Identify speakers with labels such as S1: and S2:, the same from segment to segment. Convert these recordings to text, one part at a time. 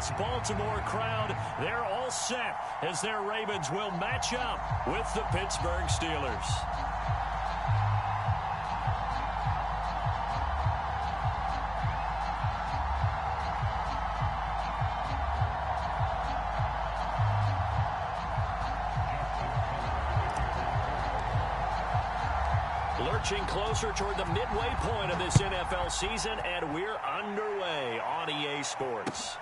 S1: this Baltimore crowd, they're all set as their Ravens will match up with the Pittsburgh Steelers. Lurching closer toward the midway point of this NFL season, and we're underway on EA Sports.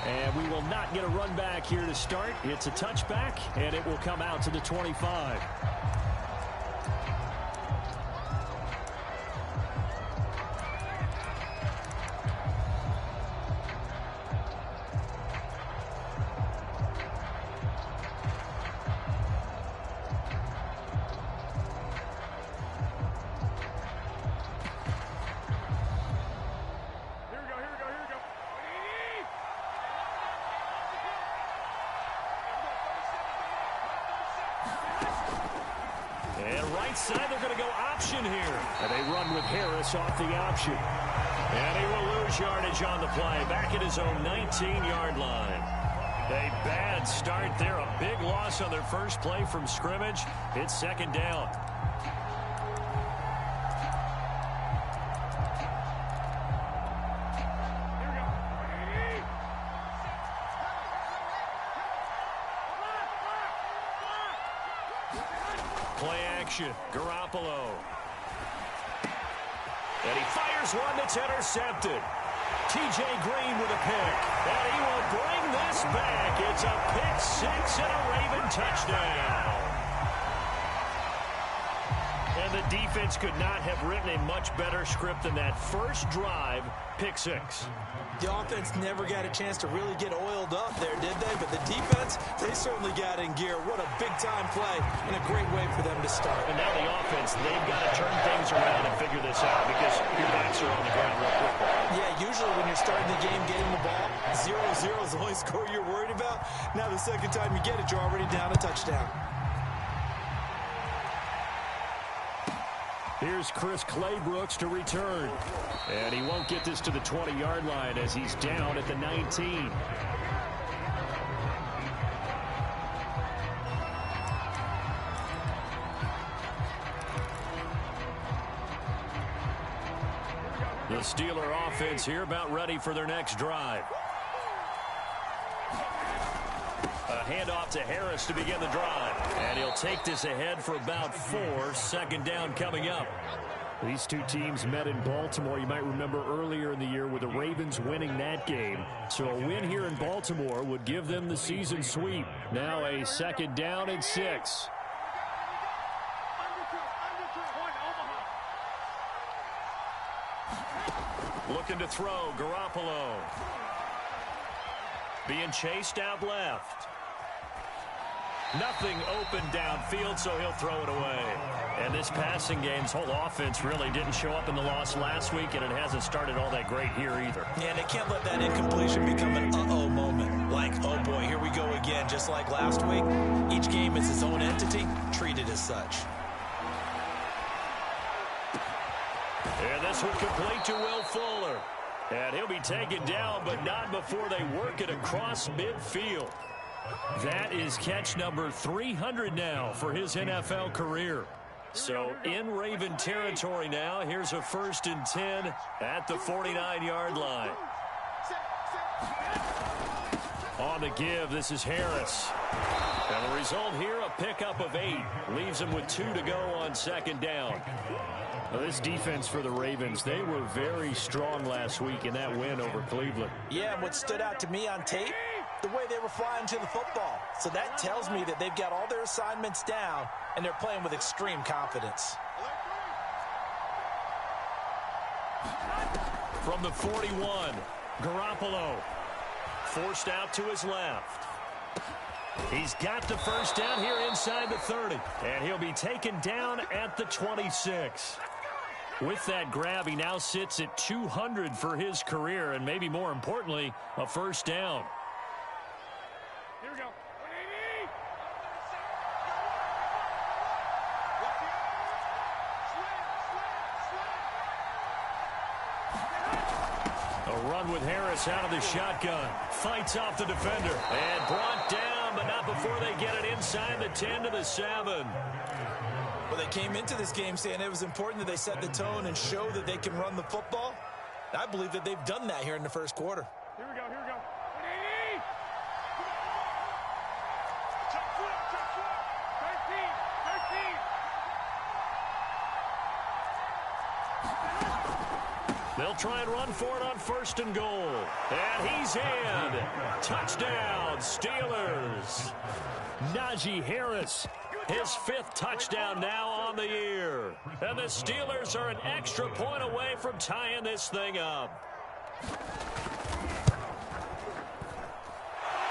S1: And we will not get a run back here to start. It's a touchback, and it will come out to the 25. Side, they're going to go option here. And they run with Harris off the option. And he will lose yardage on the play. Back at his own 19-yard line. A bad start there. A big loss on their first play from scrimmage. It's second down. Garoppolo. And he fires one that's intercepted. T.J. Green with a pick. And he will bring this back. It's a pick six and a Raven touchdown. And the defense could not have written a much better script than that first drive, pick six.
S2: The offense never got a chance to really get oiled up there, did they? But the defense, they certainly got in gear. What a big-time play and a great way for them to start.
S1: And now the offense, they've got to turn things around and figure this out because your backs are on the ground real quickly.
S2: Yeah, usually when you're starting the game, getting the ball, 0-0 is the only score you're worried about. Now the second time you get it, you're already down a touchdown.
S1: Here's Chris Claybrooks to return. And he won't get this to the 20-yard line as he's down at the 19. The Steeler offense here about ready for their next drive. A handoff to Harris to begin the drive. And he'll take this ahead for about 4. Second down coming up. These two teams met in Baltimore. You might remember earlier in the year with the Ravens winning that game. So a win here in Baltimore would give them the season sweep. Now a second down and 6. Looking to throw, Garoppolo. Being chased out left. Nothing open downfield, so he'll throw it away. And this passing game's whole offense really didn't show up in the loss last week, and it hasn't started all that great here either.
S2: Yeah, and they can't let that incompletion become an uh-oh moment. Like, oh boy, here we go again, just like last week. Each game is its own entity, treated as such.
S1: And this one complete to Will Fuller. And he'll be taken down, but not before they work it across midfield. That is catch number 300 now for his NFL career. So in Raven territory now. Here's a 1st and 10 at the 49-yard line. On the give, this is Harris. And the result here, a pickup of 8. Leaves him with 2 to go on second down. Now this defense for the Ravens, they were very strong last week in that win over Cleveland.
S2: Yeah, and what stood out to me on tape, the way they were flying to the football. So that tells me that they've got all their assignments down, and they're playing with extreme confidence.
S1: From the 41, Garoppolo forced out to his left. He's got the first down here inside the 30, and he'll be taken down at the 26. With that grab, he now sits at 200 for his career, and maybe more importantly, a first down.
S3: Here we go.
S1: A run with Harris out of the shotgun. Fights off the defender. And brought down, but not before they get it inside the 10 to the 7.
S2: Well, they came into this game saying it was important that they set the tone and show that they can run the football. And I believe that they've done that here in the first quarter.
S3: Here we go, here we go.
S1: They'll try and run for it on 1st and goal. And he's in. Touchdown, Steelers. Najee Harris, his 5th touchdown now on the year. And the Steelers are an extra point away from tying this thing up.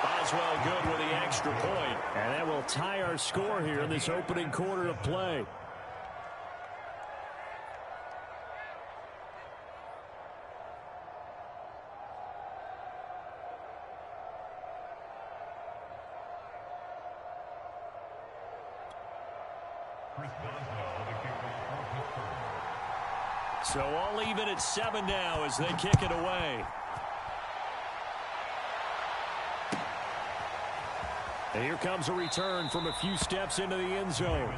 S1: Boswell good with the extra point. And that will tie our score here in this opening quarter of play. So all even at 7 now as they kick it away. And here comes a return from a few steps into the end zone.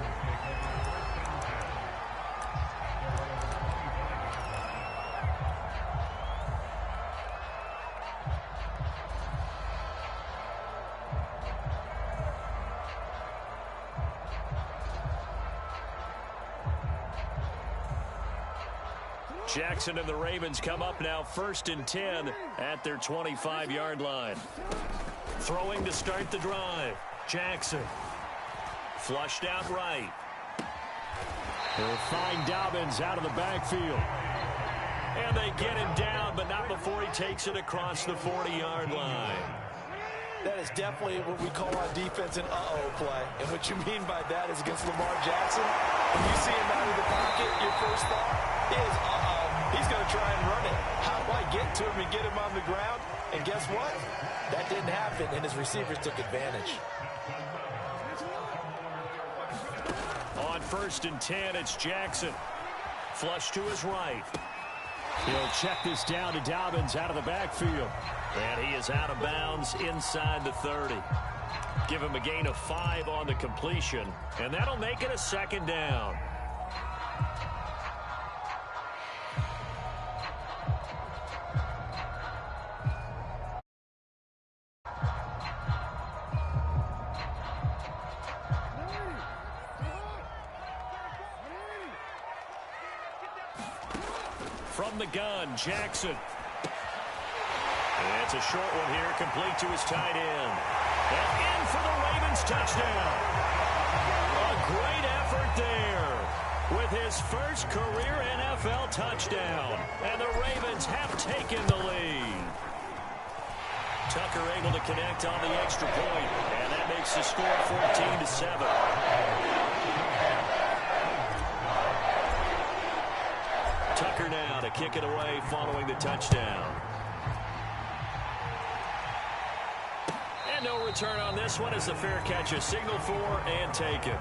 S1: Jackson and the Ravens come up now 1st and 10 at their 25-yard line. Throwing to start the drive. Jackson. Flushed out right. They'll find Dobbins out of the backfield. And they get him down, but not before he takes it across the 40-yard line.
S2: That is definitely what we call on defense an uh-oh play. And what you mean by that is against Lamar Jackson, when you see him out of the pocket, your first thought is, uh-oh, he's going to try and run it. How do I get to him and get him on the ground? And guess what? That didn't happen, and his receivers took advantage.
S1: On 1st and 10, it's Jackson. Flush to his right. He'll check this down to Dobbins out of the backfield. And he is out of bounds inside the 30. Give him a gain of 5 on the completion, and that'll make it a 2nd down. From the gun, Jackson. And it's a short one here, complete to his tight end. And in for the Ravens touchdown. A great effort there with his first career NFL touchdown. And the Ravens have taken the lead. Tucker able to connect on the extra point, and that makes the score 14-7. Tucker now to kick it away following the touchdown. And no return on this one as the fair catch is signaled for and taken.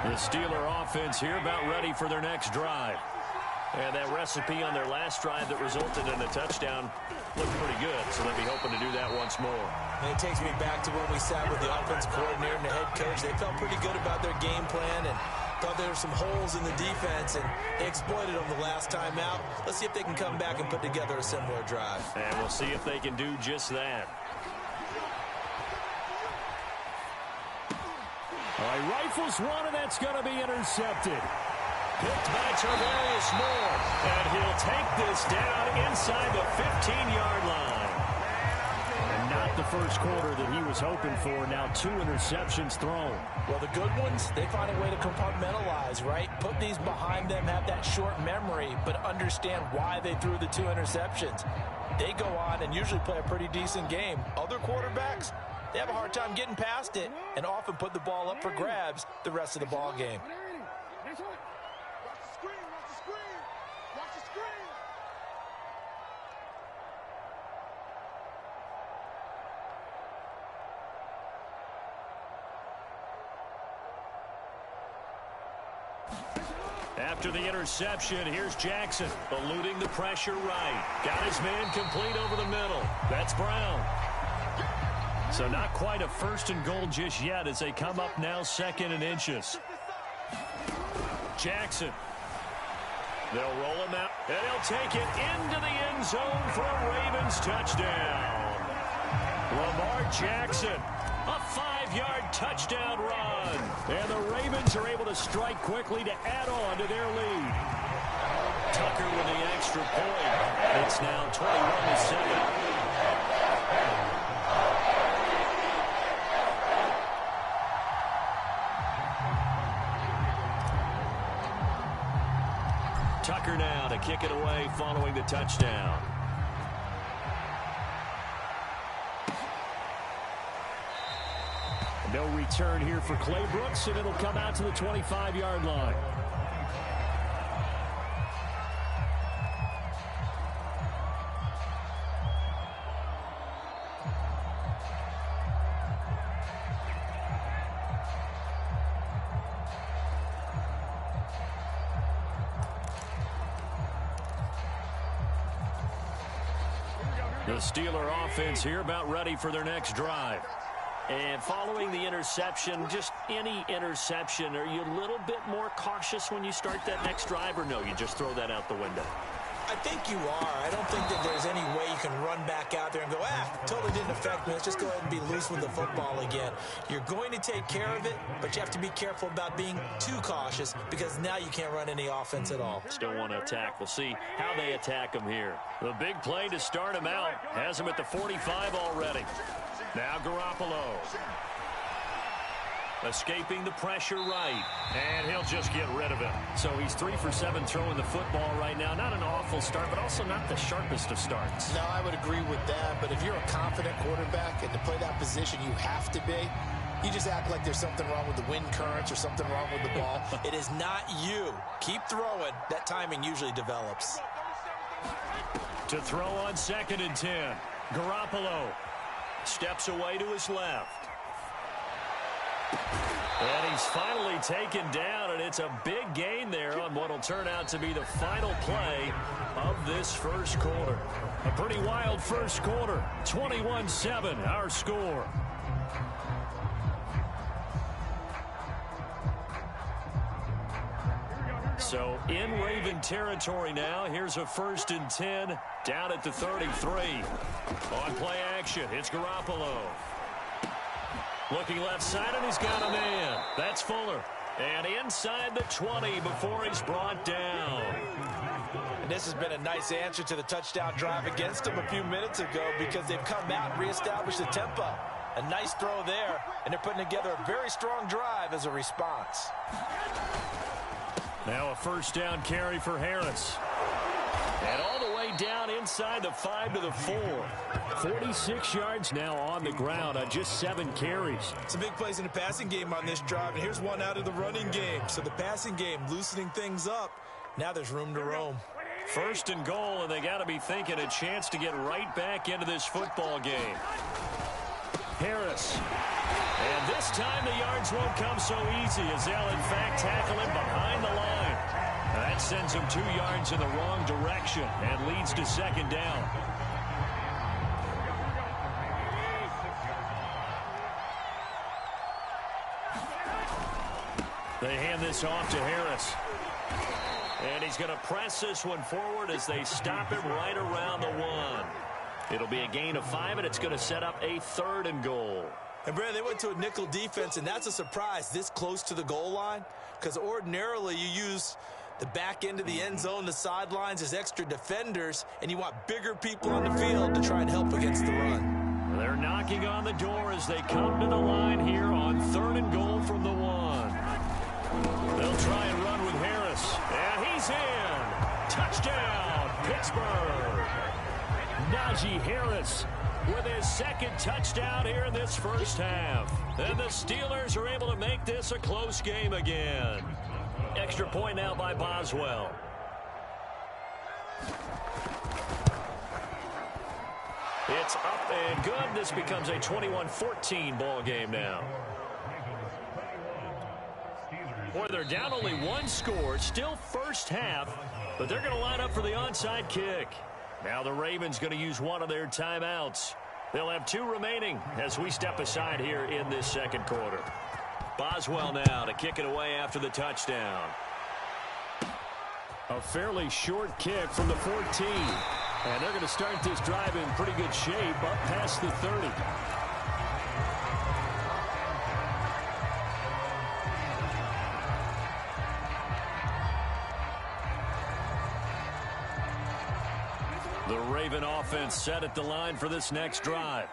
S1: The Steeler offense here about ready for their next drive. And that recipe on their last drive that resulted in a touchdown looked pretty good, so they'll be hoping to do that once more.
S2: And it takes me back to when we sat with the offense coordinator and the head coach. They felt pretty good about their game plan and thought there were some holes in the defense, and they exploited them the last time out. Let's see if they can come back and put together a similar drive.
S1: And we'll see if they can do just that. All right, rifles one, and that's going to be intercepted. Picked by Tarvarius Moore, and he'll take this down inside the 15-yard line. And not the first quarter that he was hoping for. Now 2 interceptions thrown.
S2: Well, the good ones, they find a way to compartmentalize, right? Put these behind them, have that short memory, but understand why they threw the 2 interceptions. They go on and usually play a pretty decent game. Other quarterbacks, they have a hard time getting past it and often put the ball up for grabs the rest of the ball game.
S1: After the interception, here's Jackson, eluding the pressure right. Got his man complete over the middle. That's Brown. So not quite a first and goal just yet as they come up now 2nd and inches. Jackson. They'll roll him out, and he'll take it into the end zone for a Ravens touchdown. Lamar Jackson, a 5-yard touchdown run. And the Ravens are able to strike quickly to add on to their lead. Tucker with the extra point. It's now 21-7. Tucker now to kick it away following the touchdown. No return here for Clay Brooks, and it'll come out to the 25-yard line. The Steeler offense here about ready for their next drive. And following the interception, just any interception, are you a little bit more cautious when you start that next drive, or no, you just throw that out the window?
S2: I think you are. I don't think that there's any way you can run back out there and go, totally didn't affect me. Let's just go ahead and be loose with the football again. You're going to take care of it, but you have to be careful about being too cautious because now you can't run any offense at all.
S1: Still want to attack. We'll see how they attack him here. The big play to start him out has him at the 45 already. Now Garoppolo. Escaping the pressure right. And he'll just get rid of it. So he's 3 for 7 throwing the football right now. Not an awful start, but also not the sharpest of starts.
S4: No, I would agree with that. But if you're a confident quarterback and to play that position you have to be, you just act like there's something wrong with the wind currents or something wrong with the ball.
S2: It is not you. Keep throwing. That timing usually develops.
S1: To throw on 2nd and 10. Garoppolo steps away to his left. And he's finally taken down, and it's a big gain there on what will turn out to be the final play of this first quarter. A pretty wild first quarter. 21-7, our score. So in Raven territory now. Here's a 1st and 10 down at the 33. On play action, it's Garoppolo. Looking left side, and he's got a man. That's Fuller. And inside the 20 before he's brought down.
S2: And this has been a nice answer to the touchdown drive against them a few minutes ago because they've come out and reestablished the tempo. A nice throw there, and they're putting together a very strong drive as a response.
S1: Now a 1st down carry for Harris. And all the way down inside the 5 to the 4. 46 yards now on the ground on just 7 carries.
S2: Some big plays in the passing game on this drive, and here's one out of the running game. So the passing game loosening things up. Now there's room to roam.
S1: 1st and goal, and they got to be thinking a chance to get right back into this football game. Harris. And this time the yards won't come so easy as they'll in fact tackle him behind the line. That sends him 2 yards in the wrong direction and leads to 2nd down. They hand this off to Harris. And he's going to press this one forward as they stop him right around the 1. It'll be a gain of 5, and it's going to set up a 3rd and goal.
S2: And, Brandon, they went to a nickel defense, and that's a surprise this close to the goal line because ordinarily you use the back end of the end zone, the sidelines as extra defenders, and you want bigger people on the field to try and help against the run.
S1: They're knocking on the door as they come to the line here on 3rd and goal from the 1. They'll try and run with Harris, and he's in. Touchdown, Pittsburgh. Najee Harris with his 2nd touchdown here in this first half. And the Steelers are able to make this a close game again. Extra point now by Boswell. It's up and good. This becomes a 21-14 ball game now. Boy, they're down only one score, still first half, but they're going to line up for the onside kick. Now the Ravens going to use one of their timeouts. They'll have 2 remaining as we step aside here in this second quarter. Boswell now to kick it away after the touchdown. A fairly short kick from the 14. And they're going to start this drive in pretty good shape up past the 30. The Raven offense set at the line for this next drive.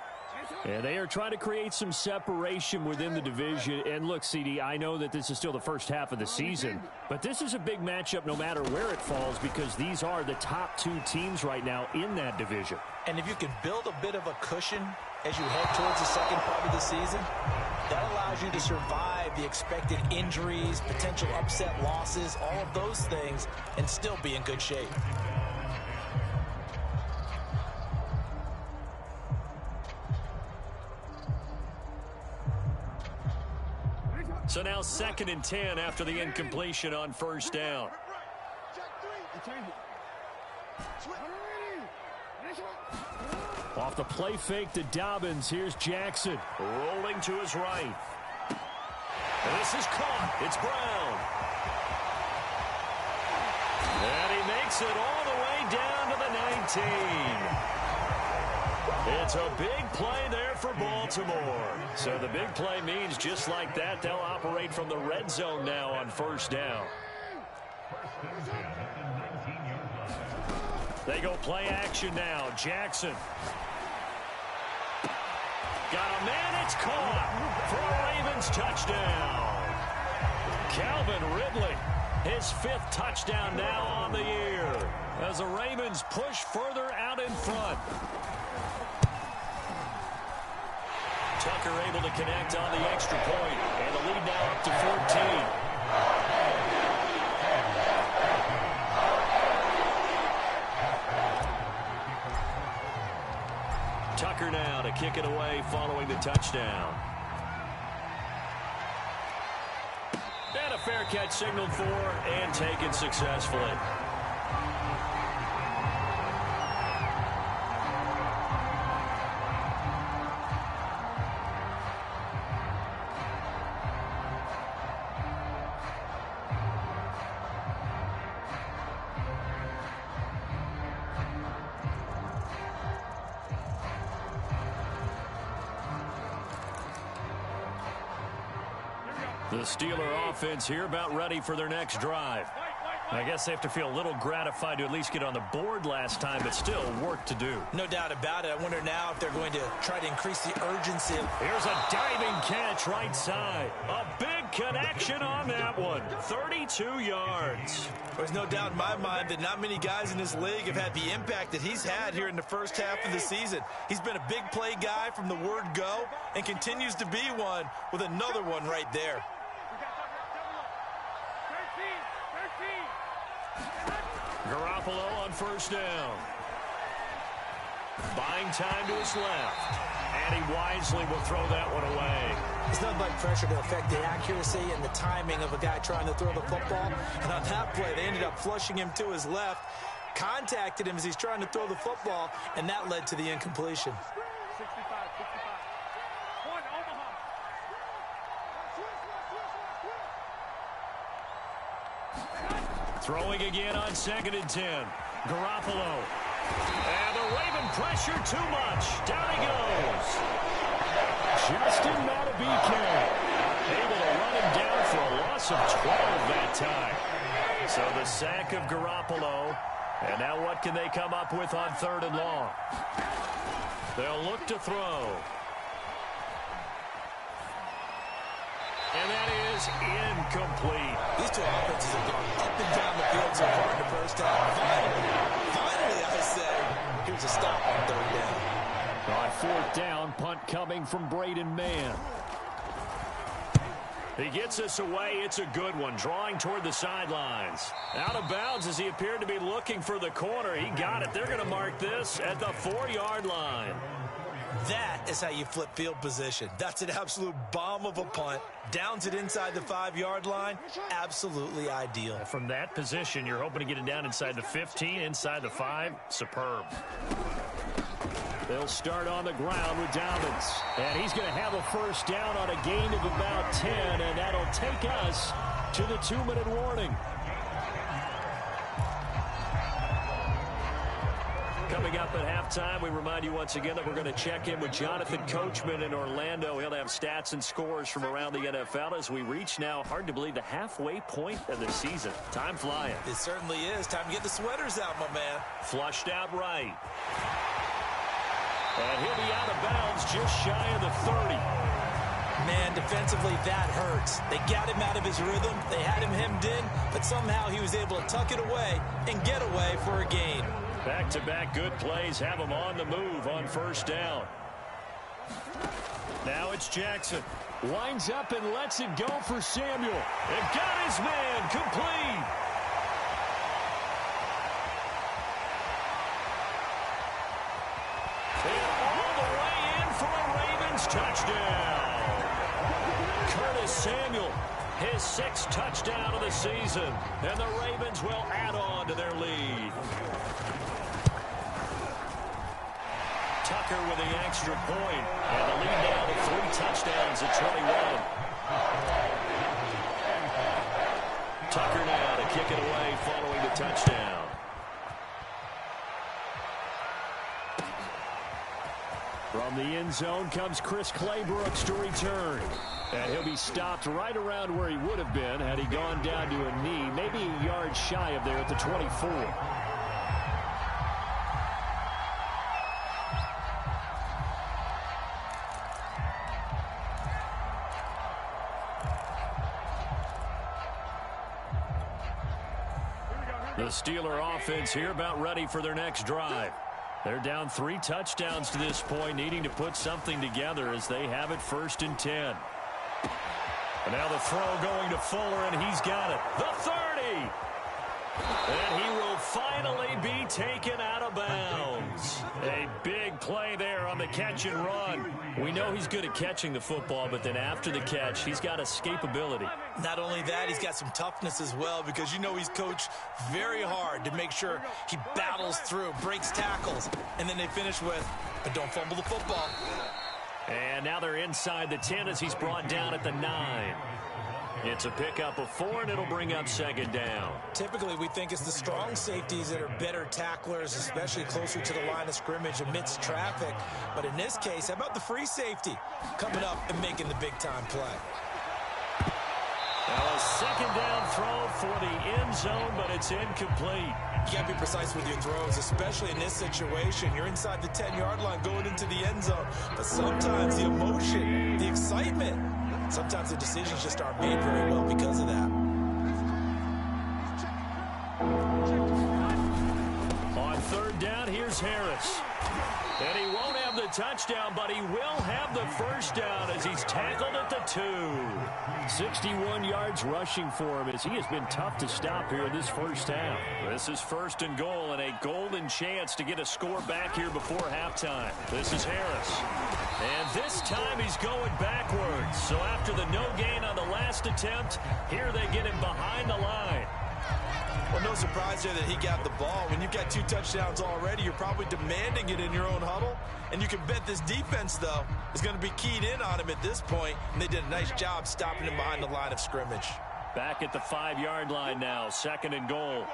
S1: And they are trying to create some separation within the division. And look, CD, I know that this is still the first half of the season, but this is a big matchup no matter where it falls because these are the top 2 teams right now in that division.
S2: And if you can build a bit of a cushion as you head towards the second part of the season, that allows you to survive the expected injuries, potential upset losses, all of those things, and still be in good shape.
S1: So now 2nd and 10 after the incompletion on first down. Off the play fake to Dobbins. Here's Jackson rolling to his right. And this is caught. It's Brown. And he makes it all the way down to the 19. It's a big play there for Baltimore. So the big play means just like that, they'll operate from the red zone now on first down. They go play action now. Jackson. Got a man, it's caught for a Ravens touchdown. Calvin Ridley, his 5th touchdown now on the year as the Ravens push further out in front. Tucker able to connect on the extra point, and the lead now up to 14. Tucker now to kick it away following the touchdown. And a fair catch signaled for and taken successfully. The Steeler offense here about ready for their next drive. I guess they have to feel a little gratified to at least get on the board last time, but still work to do.
S2: No doubt about it. I wonder now if they're going to try to increase the urgency.
S1: Here's a diving catch right side. A big connection on that one. 32 yards.
S2: There's no doubt in my mind that not many guys in this league have had the impact that he's had here in the first half of the season. He's been a big play guy from the word go and continues to be one with another one right there.
S1: Garoppolo on first down. Buying time to his left. And he wisely will throw that one away.
S2: It's nothing like pressure to affect the accuracy and the timing of a guy trying to throw the football. And on that play, they ended up flushing him to his left, contacted him as he's trying to throw the football, and that led to the incompletion.
S3: 65. One, Omaha.
S1: Throwing again on 2nd and 10. Garoppolo. And the Raven pressure too much. Down he goes. Justin Matabike able to run him down for a loss of 12 that time. So the sack of Garoppolo. And now what can they come up with on 3rd and long? They'll look to throw. And that is incomplete.
S2: These two offenses have gone up and down the field so far in the first half. Finally, I say, here's a stop on 3rd down.
S1: On 4th down, punt coming from Braden Mann. He gets us away. It's a good one. Drawing toward the sidelines. Out of bounds as he appeared to be looking for the corner. He got it. They're going to mark this at the 4-yard line.
S2: That is how you flip field position. That's an absolute bomb of a punt. Downs it inside the 5-yard line. Absolutely ideal.
S1: From that position, you're hoping to get it down inside the 15, inside the 5. Superb. They'll start on the ground with Dobbins. And he's going to have a first down on a gain of about 10, and that'll take us to the 2-minute warning. Coming up at halftime, we remind you once again that we're going to check in with Jonathan Coachman in Orlando. He'll have stats and scores from around the NFL as we reach now, hard to believe, the halfway point of the season. Time flying.
S2: It certainly is. Time to get the sweaters out, my man.
S1: Flushed out right. And he'll be out of bounds just shy of the 30.
S2: Man, defensively, that hurts. They got him out of his rhythm. They had him hemmed in, but somehow he was able to tuck it away and get away for a gain.
S1: Back-to-back good plays have him on the move on first down. Now it's Jackson. Winds up and lets it go for Samuel. And got his man complete. And all the way in for a Ravens touchdown. Curtis Samuel, his 6th touchdown of the season. And the Ravens will add on to their lead. Tucker with the extra point. And the lead now to 3 touchdowns at 21. Tucker now to kick it away following the touchdown. From the end zone comes Chris Claybrooks to return. And he'll be stopped right around where he would have been had he gone down to a knee, maybe a yard shy of there at the 24. The Steeler offense here about ready for their next drive. They're down 3 touchdowns to this point, needing to put something together as they have it 1st and 10. And now the throw going to Fuller, and he's got it. The 30! And he will finally be taken out of bounds. A big play there on the catch and run. We know he's good at catching the football, but then after the catch, he's got escapability.
S2: Not only that, he's got some toughness as well, because you know he's coached very hard to make sure he battles through, breaks tackles, and then they finish with, but don't fumble the football.
S1: And now they're inside the 10 as he's brought down at the 9. It's a pickup of 4, and it'll bring up 2nd down.
S2: Typically, we think it's the strong safeties that are better tacklers, especially closer to the line of scrimmage amidst traffic. But in this case, how about the free safety coming up and making the big-time play?
S1: Now a 2nd down throw for the end zone, but it's incomplete.
S2: You got to be precise with your throws, especially in this situation. You're inside the 10-yard line going into the end zone. But sometimes the emotion, the excitement, sometimes the decisions just aren't made very well because of that.
S1: On 3rd down, here's Harris. And he won't have the touchdown, but he will have the first down as he's tackled at the 2. 61 yards rushing for him as he has been tough to stop here in this first half. This is 1st and goal and a golden chance to get a score back here before halftime. This is Harris. And this time he's going backwards. So after the no gain on the last attempt, here they get him behind the line.
S2: Well, no surprise there that he got the ball. When you've got 2 touchdowns already, you're probably demanding it in your own huddle. And you can bet this defense, though, is going to be keyed in on him at this point. And they did a nice job stopping him behind the line of scrimmage.
S1: Back at the 5-yard line now, 2nd and goal.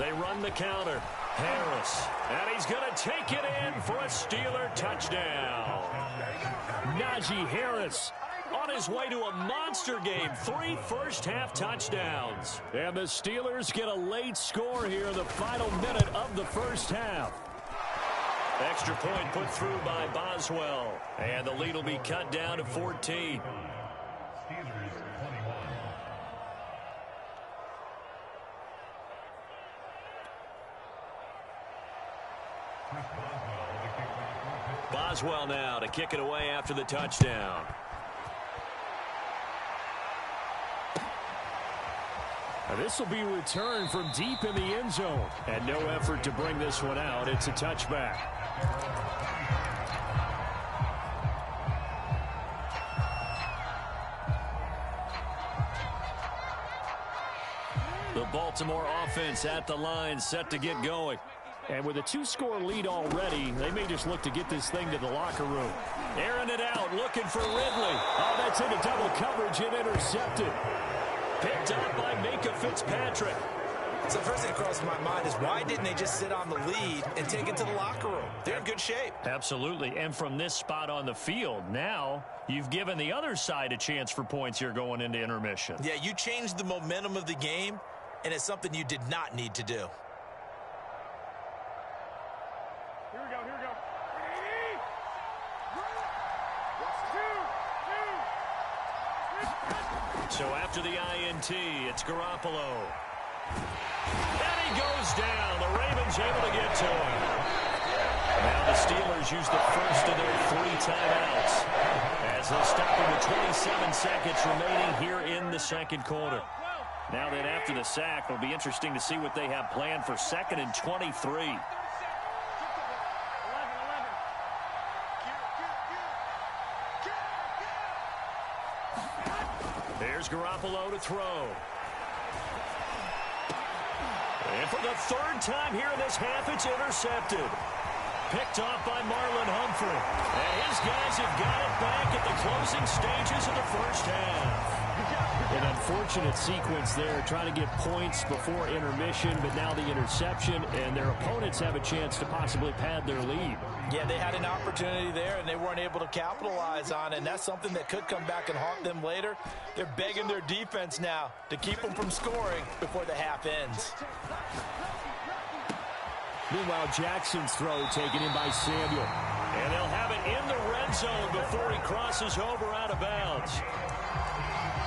S1: They run the counter. Harris. And he's going to take it in for a Steeler touchdown. Najee Harris on his way to a monster game. 3 first-half touchdowns. And the Steelers get a late score here in the final minute of the first half. Extra point put through by Boswell. And the lead will be cut down to 14. Boswell now to kick it away after the touchdown. This will be returned from deep in the end zone. And no effort to bring this one out. It's a touchback. The Baltimore offense at the line, set to get going. And with a 2-score lead already, they may just look to get this thing to the locker room. Airing it out, looking for Ridley. Oh, that's into double coverage and intercepted. Picked up by Minka Fitzpatrick.
S2: So the first thing that crosses my mind is why didn't they just sit on the lead and take it to the locker room? They're in good shape.
S1: Absolutely. And from this spot on the field, now you've given the other side a chance for points here going into intermission.
S2: Yeah, you changed the momentum of the game, and it's something you did not need to do.
S3: Here we go, here we go.
S1: So after the INT, it's Garoppolo. And he goes down. The Ravens able to get to him. Now the Steelers use the first of their 3 timeouts as they stop him with 27 seconds remaining here in the second quarter. Now then, after the sack, it'll be interesting to see what they have planned for 2nd and 23. There's Garoppolo to throw. And for the 3rd time here in this half, it's intercepted. Picked off by Marlon Humphrey. And his guys have got it back at the closing stages of the first half. An unfortunate sequence there, trying to get points before intermission, but now the interception, and their opponents have a chance to possibly pad their lead.
S2: Yeah, they had an opportunity there, and they weren't able to capitalize on it, and that's something that could come back and haunt them later. They're begging their defense now to keep them from scoring before the half ends.
S1: Meanwhile, Jackson's throw taken in by Samuel. And they'll have it in the red zone before he crosses over out of bounds.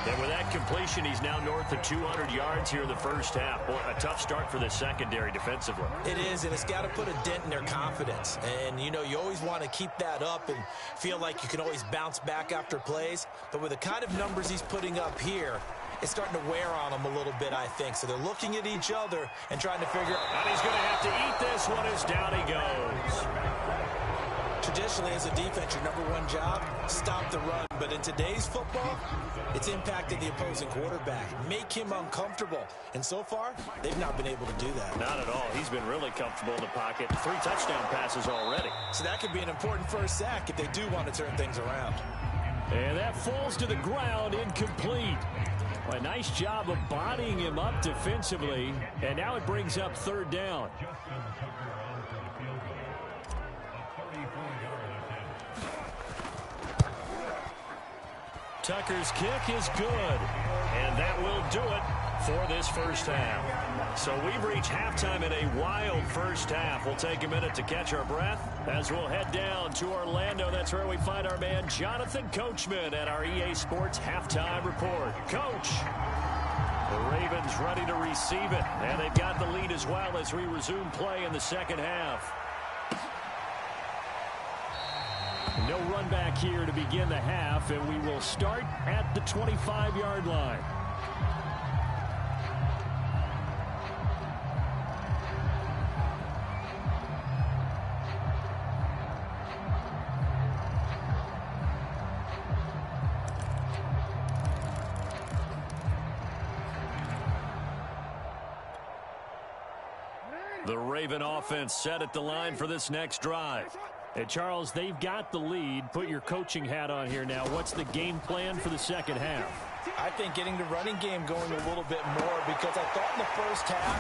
S1: And with that completion, he's now north of 200 yards here in the first half. Boy, a tough start for the secondary defensively.
S2: It is, and it's got to put a dent in their confidence. And, you know, you always want to keep that up and feel like you can always bounce back after plays. But with the kind of numbers he's putting up here, it's starting to wear on them a little bit, I think. So they're looking at each other and trying to figure out.
S1: And he's going to have to eat this one as down he goes.
S2: Traditionally, as a defense, your #1 job, stop the run. But in today's football, it's impacted the opposing quarterback. Make him uncomfortable. And so far, they've not been able to do that.
S1: Not at all. He's been really comfortable in the pocket. 3 touchdown passes already.
S2: So that could be an important first sack if they do want to turn things around.
S1: And that falls to the ground, incomplete. A nice job of bodying him up defensively. And now it brings up 3rd down. Tucker's kick is good. And that will do it for this first half. So we've reached halftime in a wild first half. We'll take a minute to catch our breath as we'll head down to Orlando. That's where we find our man Jonathan Coachman at our EA Sports Halftime Report. Coach, the Ravens ready to receive it. And they've got the lead as well as we resume play in the second half. No run back here to begin the half, and we will start at the 25-yard line. The Raven offense set at the line for this next drive. And Charles, they've got the lead. Put your coaching hat on here now. What's the game plan for the second half?
S2: I think getting the running game going a little bit more, because I thought in the first half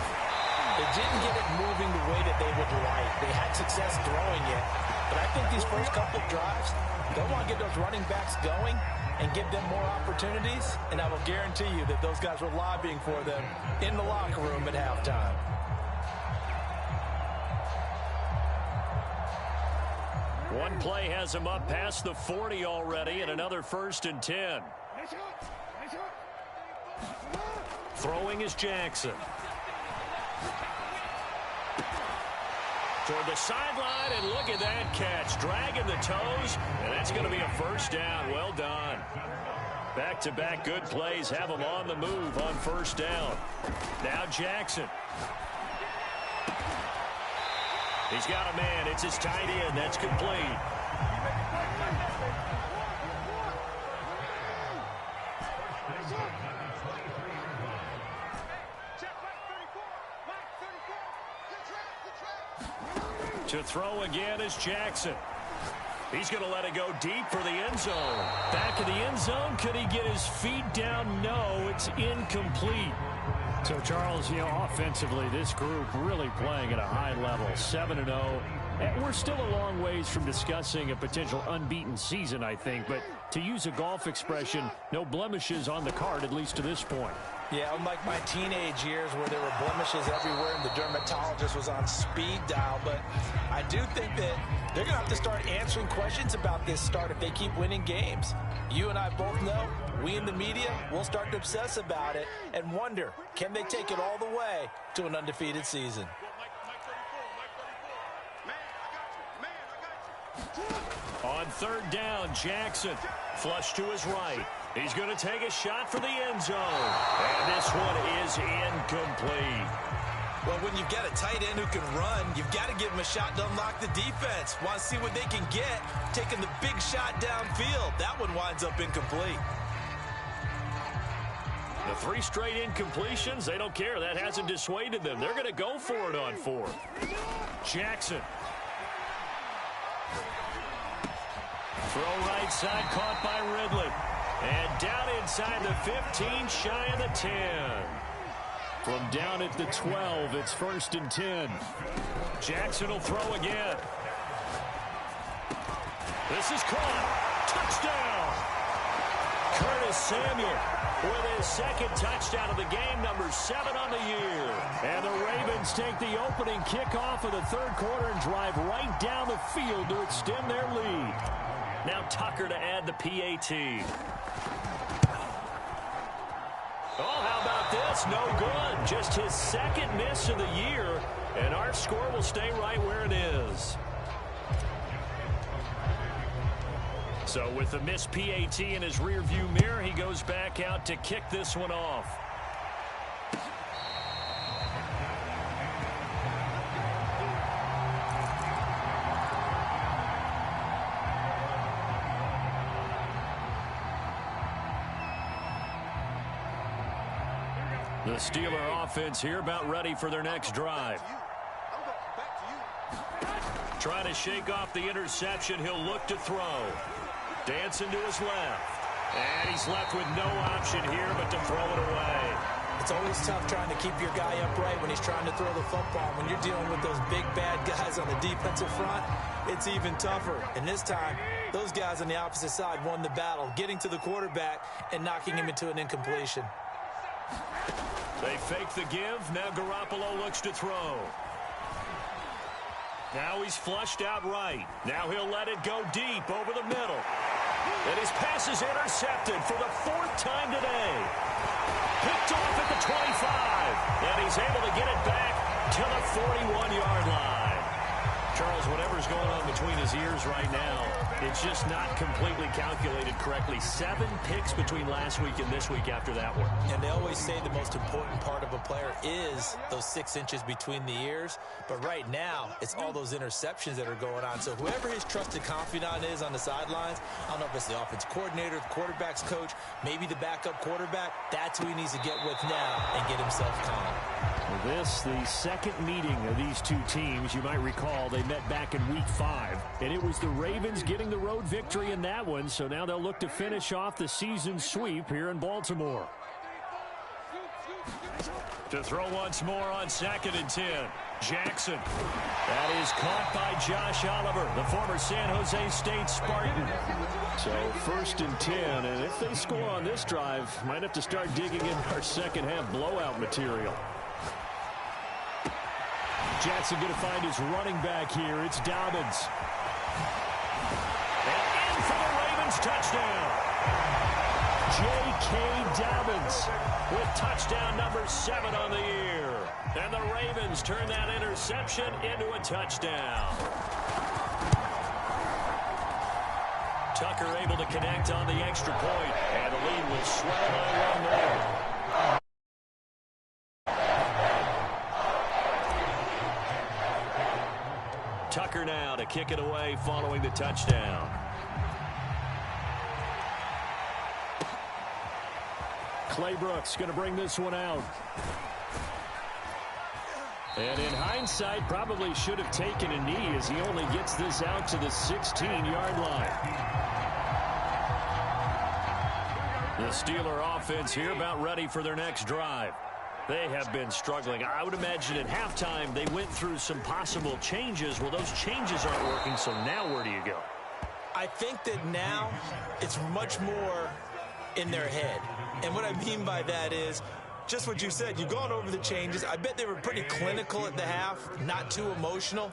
S2: they didn't get it moving the way that they would like. They had success throwing it. But I think these first couple of drives, they'll want to get those running backs going and give them more opportunities. And I will guarantee you that those guys were lobbying for them in the locker room at halftime.
S1: One play has him up past the 40 already, and another 1st and 10. Throwing is Jackson. Toward the sideline, and look at that catch. Dragging the toes, and that's going to be a first down. Well done. Back-to-back good plays have him on the move on first down. Now Jackson. He's got a man. It's his tight end. That's complete. To throw again is Jackson. He's going to let it go deep for the end zone. Back in the end zone. Could he get his feet down? No, it's incomplete.
S3: So, Charles, offensively, this group really playing at a high level, 7-0. And we're still a long ways from discussing a potential unbeaten season, I think. But to use a golf expression, no blemishes on the card, at least to this point.
S2: Yeah, unlike my teenage years where there were blemishes everywhere and the dermatologist was on speed dial. But I do think that they're going to have to start answering questions about this start if they keep winning games. You and I both know, we in the media will start to obsess about it and wonder, can they take it all the way to an undefeated season?
S1: On third down, Jackson. Flush to his right. He's going to take a shot for the end zone. And this one is incomplete.
S2: Well, when you've got a tight end who can run, you've got to give him a shot to unlock the defense. Want to see what they can get, taking the big shot downfield. That one winds up incomplete.
S1: The 3 straight incompletions, they don't care. That hasn't dissuaded them. They're going to go for it on 4th. Jackson. Throw right side, caught by Ridley. And down inside the 15, shy of the 10. From down at the 12, it's 1st and 10. Jackson will throw again. This is caught. Touchdown! Curtis Samuel with his 2nd touchdown of the game, number 7 on the year. And the Ravens take the opening kickoff of the 3rd quarter and drive right down the field to extend their lead. Now Tucker to add the PAT. Oh, how about this? No good. Just his 2nd miss of the year, and our score will stay right where it is. So with the missed PAT in his rearview mirror, he goes back out to kick this one off. The Steeler offense here about ready for their next drive. Trying to shake off the interception. He'll look to throw. Dancing to his left. And he's left with no option here but to throw it away.
S2: It's always tough trying to keep your guy upright when he's trying to throw the football. When you're dealing with those big, bad guys on the defensive front, it's even tougher. And this time, those guys on the opposite side won the battle, getting to the quarterback and knocking him into an incompletion.
S1: They fake the give. Now Garoppolo looks to throw. Now he's flushed out right. Now he'll let it go deep over the middle. And his pass is intercepted for the 4th time today. Picked off at the 25. And he's able to get it back to the 41-yard line. Charles, whatever's going on between his ears right now, it's just not completely calculated correctly. 7 picks between last week and this week after that one.
S2: And they always say the most important part of a player is those 6 inches between the ears. But right now, it's all those interceptions that are going on. So whoever his trusted confidant is on the sidelines, I don't know if it's the offense coordinator, the quarterback's coach, maybe the backup quarterback, that's who he needs to get with now and get himself calm.
S3: This, the 2nd meeting of these 2 teams. You might recall they met back in week 5, and it was the Ravens getting the road victory in that one, so now they'll look to finish off the season sweep here in Baltimore.
S1: To throw once more on 2nd and 10. Jackson. That is caught by Josh Oliver, the former San Jose State Spartan.
S3: So 1st and 10, and if they score on this drive, might have to start digging in our second half blowout material. Jackson going to find his running back here. It's Dobbins.
S1: And in for the Ravens touchdown.
S3: J.K. Dobbins
S1: with touchdown number 7 on the year. And the Ravens turn that interception into a touchdown. Tucker able to connect on the extra point, and the lead will swell by one more. Tucker now to kick it away following the touchdown.
S3: Claybrooks going to bring this one out. And in hindsight, probably should have taken a knee as he only gets this out to the 16-yard line. The Steeler offense here about ready for their next drive. They have been struggling. I would imagine at halftime they went through some possible changes. Well, those changes aren't working, so now where do you go?
S2: I think that now it's much more in their head. And what I mean by that is just what you said. You've gone over the changes. I bet they were pretty clinical at the half, not too emotional.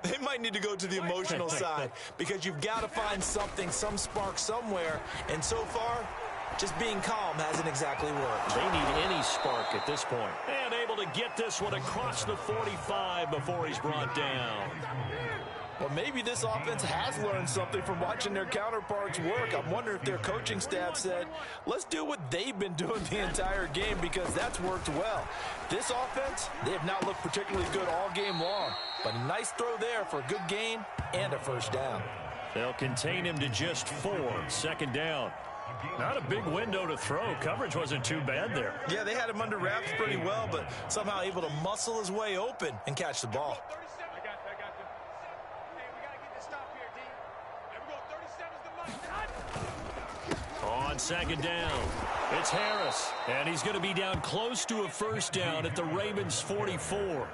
S2: They might need to go to the emotional side because you've got to find something, some spark somewhere. And so far, just being calm hasn't exactly worked.
S1: They need any spark at this point. And able to get this one across the 45 before he's brought down.
S2: Well, maybe this offense has learned something from watching their counterparts work. I'm wondering if their coaching staff said, let's do what they've been doing the entire game because that's worked well. This offense, they have not looked particularly good all game long. But a nice throw there for a good gain and a first down.
S1: They'll contain him to just 4. Second down. Not a big window to throw. Coverage wasn't too bad there.
S2: Yeah, they had him under wraps pretty well, but somehow able to muscle his way open and catch the ball.
S1: On second down, it's Harris, and he's going to be down close to a first down at the Ravens' 44.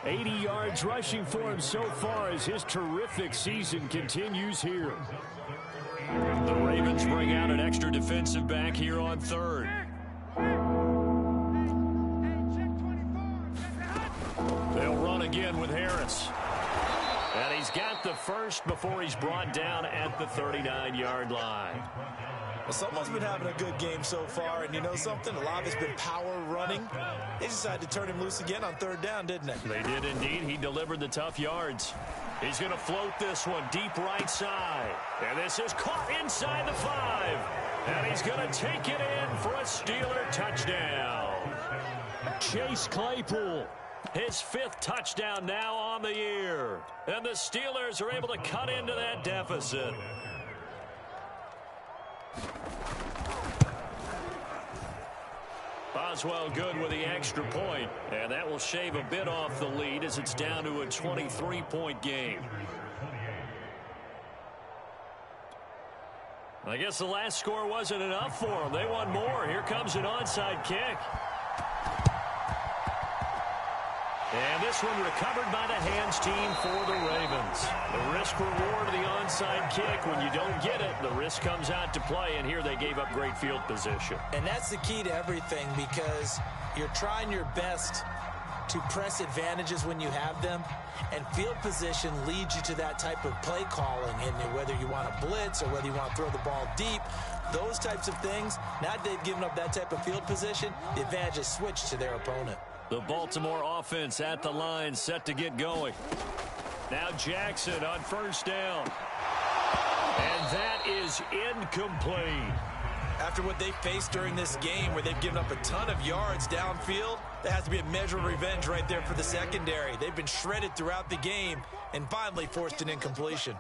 S3: 80 yards rushing for him so far as his terrific season continues here.
S1: The Ravens bring out an extra defensive back here on third. They'll run again with Harris. And he's got the first before he's brought down at the 39-yard line.
S2: Well, someone's been having a good game so far, and you know something? A lot of it's been power running. They decided to turn him loose again on third down, didn't they?
S1: They did indeed. He delivered the tough yards. He's going to float this one deep right side. And this is caught inside the 5. And he's going to take it in for a Steeler touchdown.
S3: Chase Claypool.
S1: His 5th touchdown now on the year. And the Steelers are able to cut into that deficit. Boswell good with the extra point, and that will shave a bit off the lead as it's down to a 23-point game. I guess the last score wasn't enough for them. They want more. Here comes an onside kick. And this one recovered by the hands team for the Ravens. The risk-reward of the onside kick. When you don't get it, the risk comes out to play, and here they gave up great field position.
S2: And that's the key to everything because you're trying your best to press advantages when you have them, and field position leads you to that type of play calling, and whether you want to blitz or whether you want to throw the ball deep, those types of things, now that they've given up that type of field position, the advantage is switched to their opponent.
S1: The Baltimore offense at the line, set to get going. Now Jackson on first down. And that is incomplete.
S2: After what they faced during this game where they've given up a ton of yards downfield, there has to be a measure of revenge right there for the secondary. They've been shredded throughout the game and finally forced an incompletion.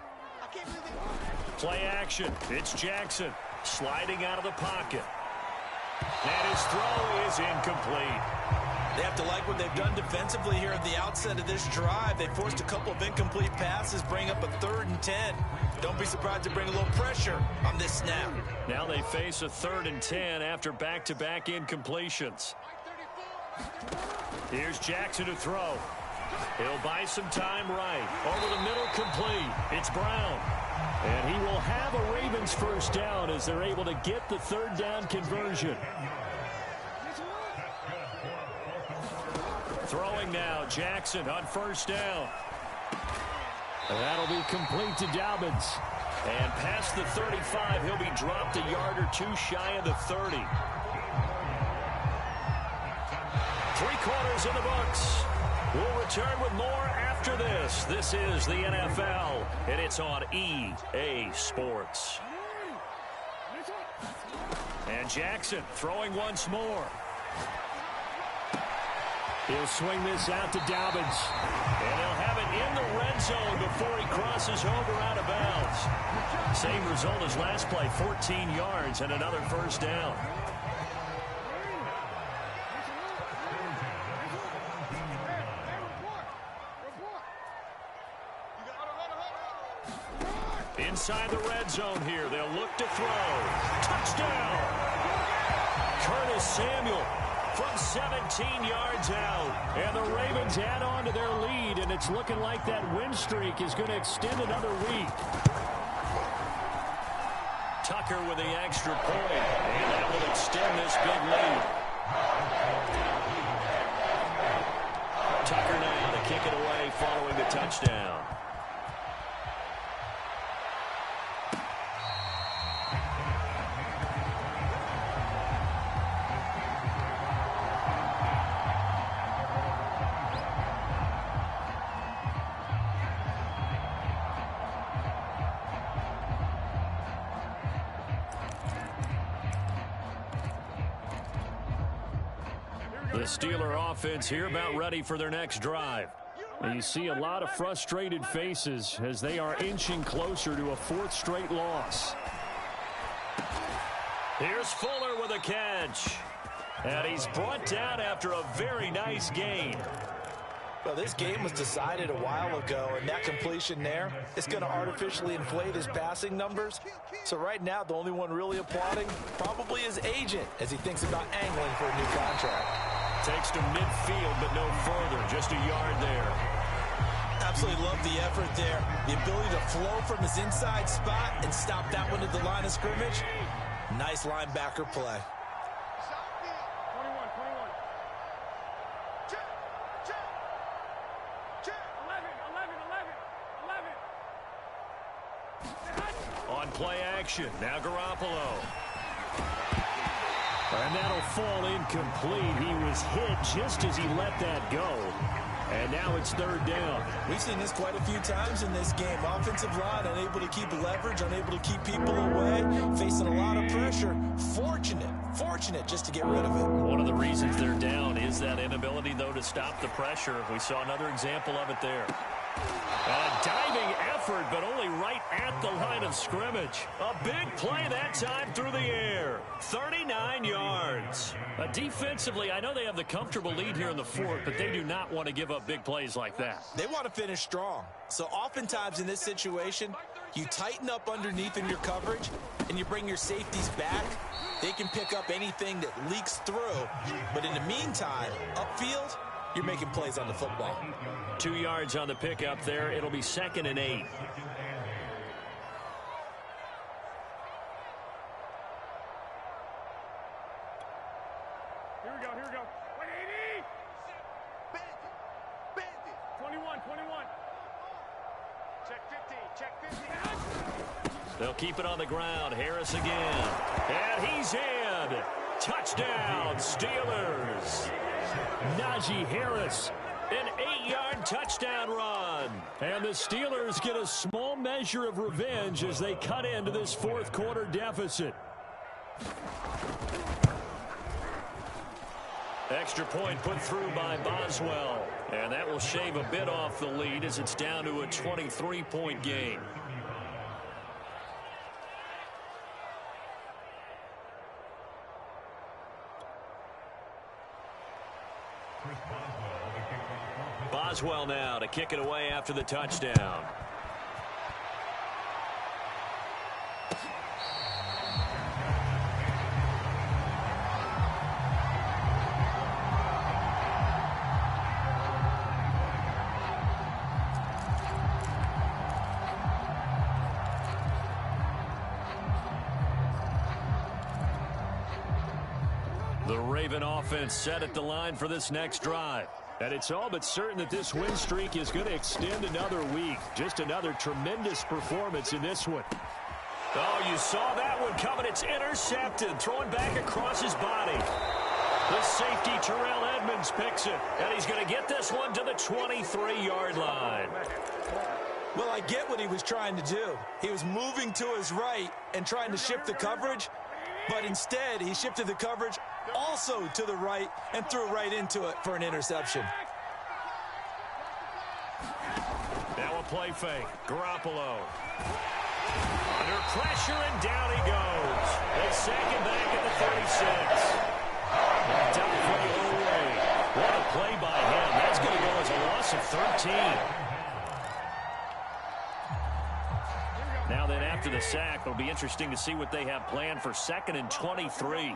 S1: Play action. It's Jackson sliding out of the pocket. And his throw is incomplete.
S2: They have to like what they've done defensively here at the outset of this drive. They forced a couple of incomplete passes, bring up a 3rd and 10. Don't be surprised to bring a little pressure on this snap.
S1: Now they face a 3rd and 10 after back-to-back incompletions. Here's Jackson to throw. He'll buy some time right. Over the middle, complete. It's Brown. And he will have a Ravens first down as they're able to get the 3rd down conversion. Throwing now, Jackson on first down.
S3: And that'll be complete to Dobbins.
S1: And past the 35, he'll be dropped a yard or two shy of the 30.
S3: 3 quarters in the books.
S1: We'll return with more after this. This is the NFL, and it's on EA Sports. And Jackson throwing once more. He'll swing this out to Dobbins. And he'll have it in the red zone before he crosses over out of bounds. Same result as last play, 14 yards and another first down. Inside the red zone here, they'll look to throw. Touchdown! Curtis Samuel from 17 yards out. And the Ravens add on to their lead, and it's looking like that win streak is going to extend another week. Tucker with the extra point, and that will extend this big lead. Tucker now to kick it away following the touchdown. The Steeler offense here about ready for their next drive. And you see a lot of frustrated faces as they are inching closer to a fourth straight loss. Here's Fuller with a catch. And he's brought down after a very nice gain.
S2: Well, this game was decided a while ago, and that completion there is going to artificially inflate his passing numbers. So right now, the only one really applauding probably his agent as he thinks about angling for a new contract.
S1: Takes to midfield, but no further. Just a yard there.
S4: Absolutely love the effort there. The ability to flow from his inside spot and stop that one at the line of scrimmage. Nice linebacker play.
S1: On play action, now Garoppolo. And that'll fall incomplete. He was hit just as he let that go. And now it's third down.
S4: We've seen this quite a few times in this game. Offensive line unable to keep leverage, unable to keep people away, facing a lot of pressure. Fortunate just to get rid of it.
S1: One of the reasons they're down is that inability, though, to stop the pressure. We saw another example of it there. A diving effort, but only right at the line of scrimmage. A big play that time through the air. 39 yards. Defensively, I know they have the comfortable lead here in the fourth, but they do not want to give up big plays like that.
S4: They want to finish strong. So oftentimes in this situation, you tighten up underneath in your coverage, and you bring your safeties back. They can pick up anything that leaks through. But in the meantime, upfield, you're making plays on the football.
S1: 2 yards on the pickup there. It'll be 2nd and 8.
S5: Here we go. Wait, 80! 21. Check 50.
S1: They'll keep it on the ground. Harris again. And he's in. Touchdown, Steelers. Najee Harris. An 8-yard touchdown run. And the Steelers get a small measure of revenge as they cut into this fourth quarter deficit. Extra point put through by Boswell. And that will shave a bit off the lead as it's down to a 23-point game. Boswell now to kick it away after the touchdown. The Raven offense set at the line for this next drive. And it's all but certain that this win streak is going to extend another week. Just another tremendous performance in this one. Oh, you saw that one coming. It's intercepted. Throwing back across his body. The safety, Terrell Edmonds, picks it, and he's going to get this one to the 23-yard line.
S2: Well, I get what he was trying to do. He was moving to his right and trying to shift the coverage, but instead he shifted the coverage also to the right and threw right into it for an interception.
S1: Now a play fake. Garoppolo. Under pressure, and down he goes. They sack him back at the 36. Down for the whole way. What a play by him. That's going to go as a loss of 13. Now then, after the sack, it'll be interesting to see what they have planned for 2nd and 23.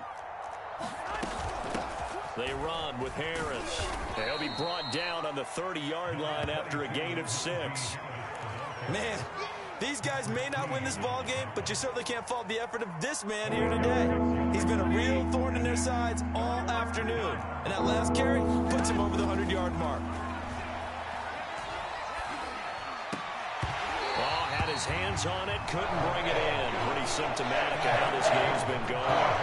S1: They run with Harris. They'll be brought down on the 30-yard line after a gain of 6.
S2: Man, these guys may not win this ball game, but you certainly can't fault the effort of this man here today. He's been a real thorn in their sides all afternoon, and that last carry puts him over the 100-yard mark.
S1: Oh, had his hands on it, couldn't bring it in. Pretty symptomatic of how this game's been going.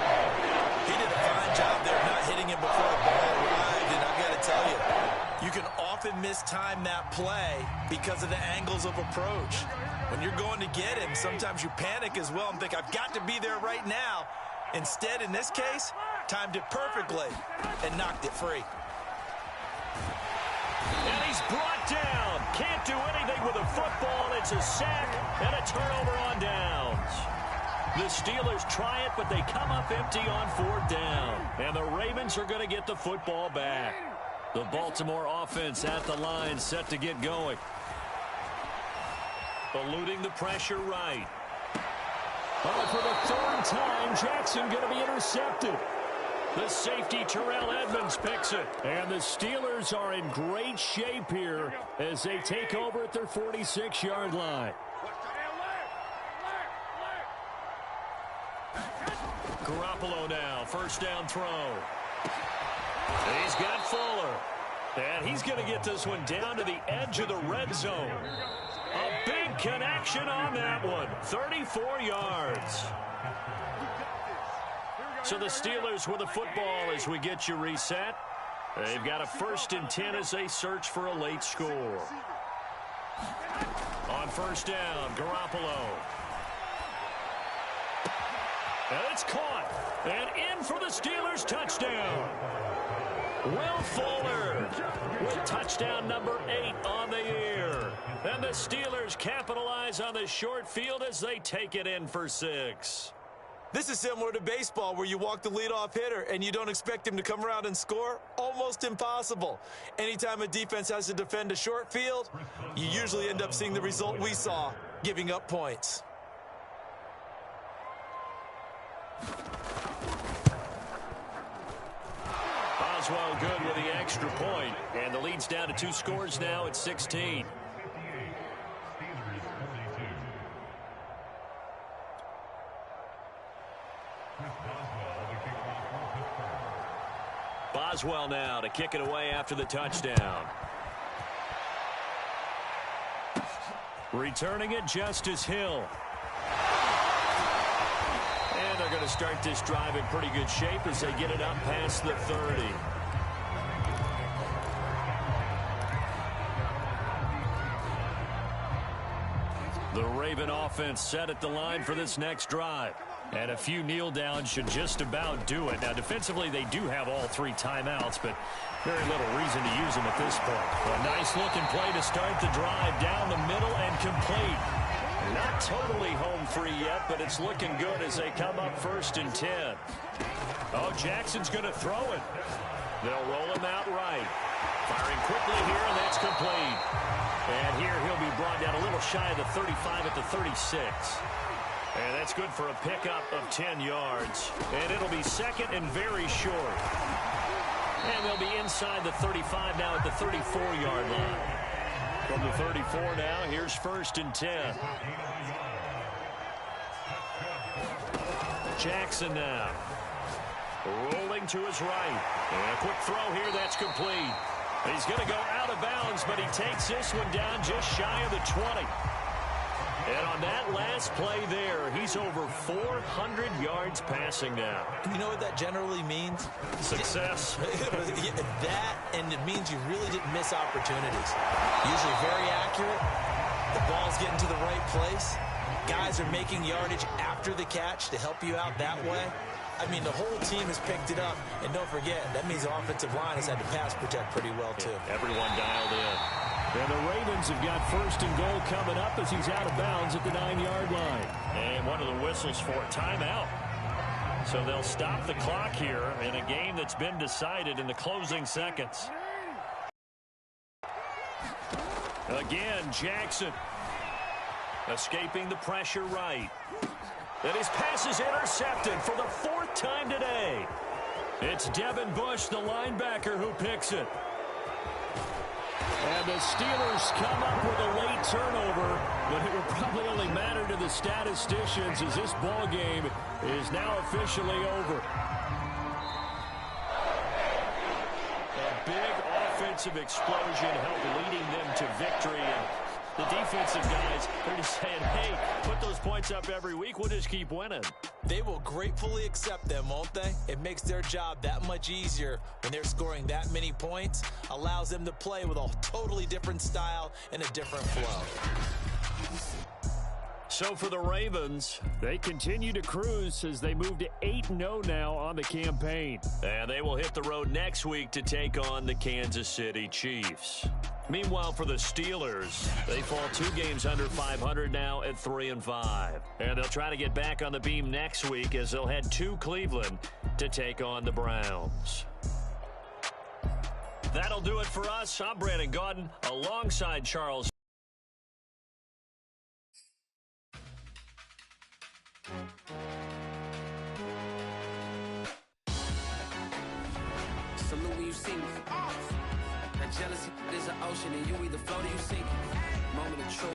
S2: He did a fine job there not hitting him before the ball arrived, and I've got to tell you, you can often mistime that play because of the angles of approach. When you're going to get him, sometimes you panic as well and think, I've got to be there right now. Instead, in this case, timed it perfectly and knocked it free.
S1: And he's brought down. Can't do anything with a football. It's a sack and a turnover on downs. The Steelers try it, but they come up empty on 4th down. And the Ravens are going to get the football back. The Baltimore offense at the line, set to get going. Eluding the pressure right. Oh, for the 3rd time, Jackson going to be intercepted. The safety, Terrell Edmonds, picks it. And the Steelers are in great shape here as they take over at their 46-yard line. Garoppolo now, 1st down throw. He's got Fuller. And he's going to get this one down to the edge of the red zone. A big connection on that one. 34 yards. So the Steelers with the football as we get you reset. They've got a 1st and 10 as they search for a late score. On 1st down, Garoppolo. And it's caught. And in for the Steelers touchdown. Will Fuller with touchdown number 8 on the year. And the Steelers capitalize on the short field as they take it in for 6.
S2: This is similar to baseball where you walk the leadoff hitter and you don't expect him to come around and score. Almost impossible. Anytime a defense has to defend a short field, you usually end up seeing the result we saw, giving up points.
S1: Boswell good with the extra point, and the lead's down to 2 scores now at 16. Boswell now to kick it away after the touchdown. Returning it, Justice Hill. And they're going to start this drive in pretty good shape as they get it up past the 30. The Raven offense set at the line for this next drive. And a few kneel downs should just about do it. Now, defensively, they do have all 3 timeouts, but very little reason to use them at this point. A nice-looking play to start the drive down the middle and complete. Not totally home free yet, but it's looking good as they come up 1st and 10. Oh, Jackson's going to throw it. They'll roll him out right. Firing quickly here, and that's complete. And here he'll be brought down a little shy of the 35 at the 36. And that's good for a pickup of 10 yards. And it'll be 2nd and very short. And they'll be inside the 35 now at the 34-yard line. From the 34 now, here's 1st and 10. Jackson now. Rolling to his right. And a quick throw here, that's complete. He's going to go out of bounds, but he takes this one down just shy of the 20. And on that last play there, he's over 400 yards passing now.
S4: You know what that generally means?
S1: Success.
S4: That, and it means you really didn't miss opportunities. Usually very accurate. The ball's getting to the right place. Guys are making yardage after the catch to help you out that way. I mean, the whole team has picked it up. And don't forget, that means the offensive line has had to pass protect pretty well, too.
S1: Everyone dialed in.
S3: And the Ravens have got 1st and goal coming up as he's out of bounds at the 9-yard line.
S1: And one of the whistles for a timeout. So they'll stop the clock here in a game that's been decided in the closing seconds. Again, Jackson escaping the pressure right. And his pass is intercepted for the 4th time today. It's Devin Bush, the linebacker, who picks it.
S3: And the Steelers come up with a late turnover, but it will probably only matter to the statisticians as this ball game is now officially over.
S1: A big offensive explosion helped leading them to victory. And the defensive guys, they're just saying, hey, put those points up every week. We'll just keep winning.
S4: They will gratefully accept them, won't they? It makes their job that much easier when they're scoring that many points. Allows them to play with a totally different style and a different flow.
S1: So for the Ravens,
S3: they continue to cruise as they move to 8-0 now on the campaign.
S1: And they will hit the road next week to take on the Kansas City Chiefs. Meanwhile, for the Steelers, they fall 2 games under 500 now at 3-5. And they'll try to get back on the beam next week as they'll head to Cleveland to take on the Browns. That'll do it for us. I'm Brandon Gaudin alongside Charles.
S6: Salute when you see me. That jealousy is an ocean, and you either float or you sink it. Moment of truth.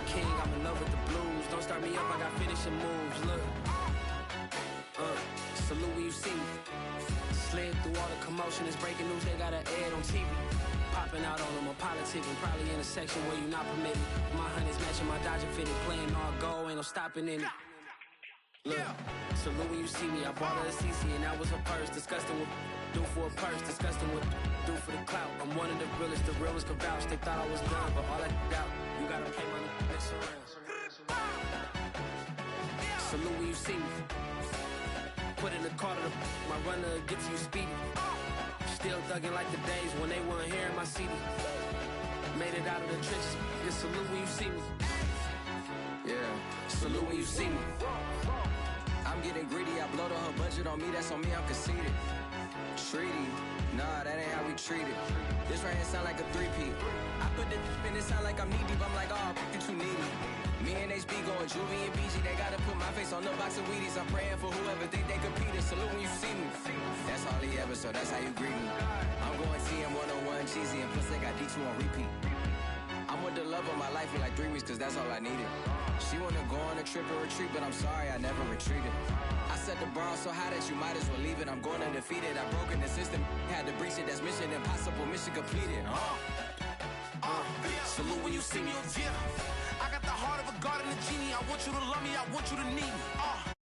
S6: King, I'm in love with the blues. Don't start me up, I got finishing moves. Look. Salute when you see me. Slid through all the commotion. It's breaking news, they got an ad on TV. Popping out on them, a politicking. Probably in a section where you not permitted. My honey's matching my Dodger fitted. Playing all goal, ain't no stopping in it. Look, salute when you see me. I bought her a CC and that was her purse. Disgusting with do for a purse. Disgusting with do for the clout. I'm one of the realest could vouch. They thought I was done, but all I doubt. You gotta pay my next around. Salute when you see me. Put in the car to my runner gets you speedy. Still thugging like the days when they weren't here in my CD. Made it out of the trenches. Just salute when you see me. Yeah, salute when you see me. I'm getting greedy, I blowed on her budget on me, that's on me, I'm conceited. Treaty, nah, that ain't how we treat it. This right here sound like a 3-peat. I put the in it sound like I'm knee deep, I'm like, oh, you too needy. Me and HB going Juvie and BG, they gotta put my face on the box of Wheaties. I'm praying for whoever think they competed. Salute when you see me. That's all he ever, so that's how you greet me. I'm going TM 101 cheesy, and plus they got D2 on repeat. I'm with the love of my life for like 3 weeks, cause that's all I needed. She wanna go on a trip or retreat, but I'm sorry, I never retreated. I set the bar so high that you might as well leave it. I'm going undefeated, I broke in the system, had to breach it, that's mission impossible, mission completed. Salute when you see me, yeah. I got the heart of a god and a genie. I want you to love me, I want you to need me.